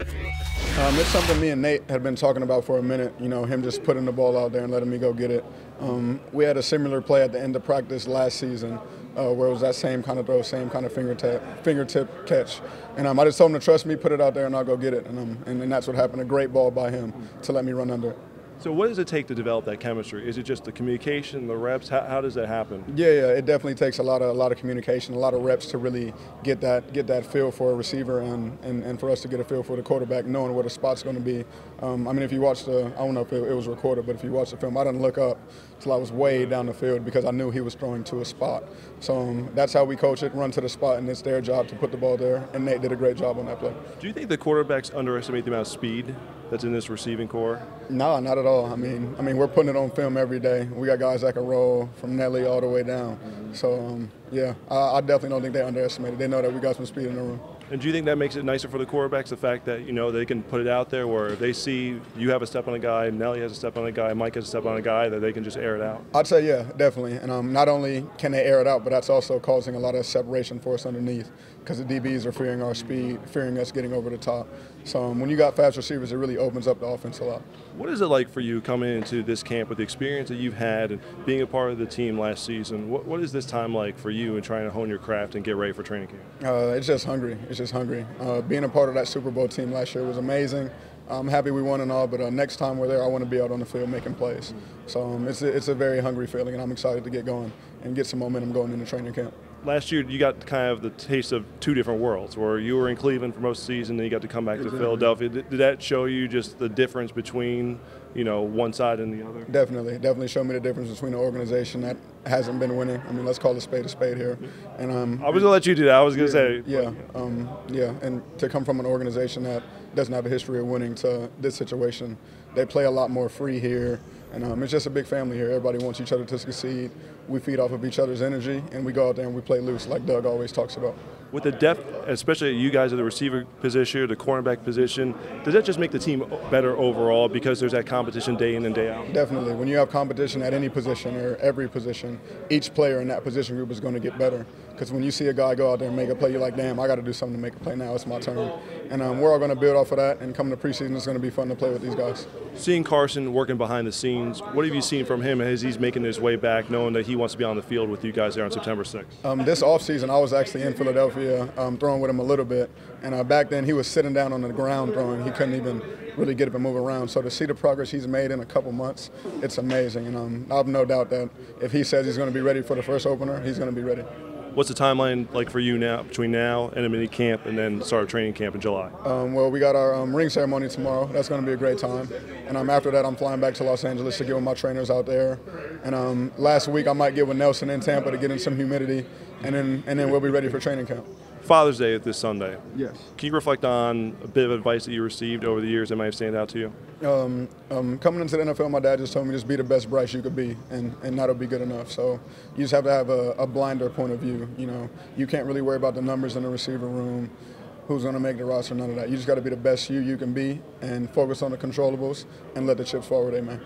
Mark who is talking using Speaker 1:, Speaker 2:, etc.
Speaker 1: It's something me and Nate had been talking about for a minute, him just putting the ball out there and letting me go get it. We had a similar play at the end of practice last season where it was that same kind of throw, same kind of fingertip catch. And I just told him to trust me, put it out there, and I'll go get it. And that's what happened, a great ball by him to let me run under it.
Speaker 2: So what does it take to develop that chemistry? Is it just the communication, the reps? How does that happen?
Speaker 1: Yeah, it definitely takes a lot of communication, a lot of reps to really get that feel for a receiver and for us to get a feel for the quarterback, knowing where the spot's going to be. If you watch I don't know if it was recorded, but if you watch the film, I didn't look up till I was way down the field because I knew he was throwing to a spot. So that's how we coach it, run to the spot, and it's their job to put the ball there, and Nate did a great job on that play.
Speaker 2: Do you think the quarterbacks underestimate the amount of speed that's in this receiving core?
Speaker 1: No, not at all. I mean, we're putting it on film every day. We got guys that can roll from Nelly all the way down. So, yeah, I definitely don't think they underestimate it. They know that we got some speed in the room.
Speaker 2: And do you think that makes it nicer for the quarterbacks, the fact that, they can put it out there where if they see you have a step on a guy, Nelly has a step on a guy, Mike has a step on a guy, that they can just air it out?
Speaker 1: I'd say, yeah, definitely. And not only can they air it out, but that's also causing a lot of separation for us underneath because the DBs are fearing our speed, fearing us getting over the top. So when you got fast receivers, it really opens up the offense a lot.
Speaker 2: What is it like for you coming into this camp with the experience that you've had and being a part of the team last season? What is this time like for you in trying to hone your craft and get ready for training camp?
Speaker 1: It's just hungry. Being a part of that Super Bowl team last year was amazing. I'm happy we won and all, but next time we're there, I want to be out on the field making plays. So it's a very hungry feeling, and I'm excited to get going and get some momentum going into training camp.
Speaker 2: Last year, you got kind of the taste of two different worlds, where you were in Cleveland for most of the season, then you got to come back to Philadelphia. Did that show you just the difference between, one side and the other?
Speaker 1: Definitely showed me the difference between an organization that hasn't been winning. Let's call a spade here. And
Speaker 2: I was gonna let you do that. I was gonna say.
Speaker 1: Yeah, and to come from an organization that doesn't have a history of winning to this situation, they play a lot more free here. And it's just a big family here. Everybody wants each other to succeed. We feed off of each other's energy, and we go out there and we play loose, like Doug always talks about.
Speaker 2: With the depth, especially you guys at the receiver position, the cornerback position, does that just make the team better overall because there's that competition day in and day out?
Speaker 1: Definitely. When you have competition at any position or every position, each player in that position group is going to get better. Because when you see a guy go out there and make a play, you're like, damn, I got to do something to make a play now. It's my turn. And we're all going to build off of that, and coming to preseason, it's going to be fun to play with these guys.
Speaker 2: Seeing Carson working behind the scenes, what have you seen from him as he's making his way back, knowing that he wants to be on the field with you guys there on September 6th?
Speaker 1: This offseason, I was actually in Philadelphia throwing with him a little bit. And back then, he was sitting down on the ground throwing. He couldn't even really get up and move around. So to see the progress he's made in a couple months, it's amazing. And I have no doubt that if he says he's going to be ready for the first opener, he's going to be ready.
Speaker 2: What's the timeline like for you now, between now and a mini camp and then start training camp in July?
Speaker 1: Well, we got our ring ceremony tomorrow. That's going to be a great time. And after that, I'm flying back to Los Angeles to get with my trainers out there. And last week, I might get with Nelson in Tampa to get in some humidity. And then we'll be ready for training camp.
Speaker 2: Father's Day this Sunday.
Speaker 1: Yes.
Speaker 2: Can you reflect on a bit of advice that you received over the years that might have stand out to you?
Speaker 1: Coming into the NFL, my dad just told me just be the best Bryce you could be, and that'll be good enough. So you just have to have a blinder point of view. You can't really worry about the numbers in the receiver room, who's going to make the roster, none of that. You just got to be the best you can be and focus on the controllables and let the chips fall where they may.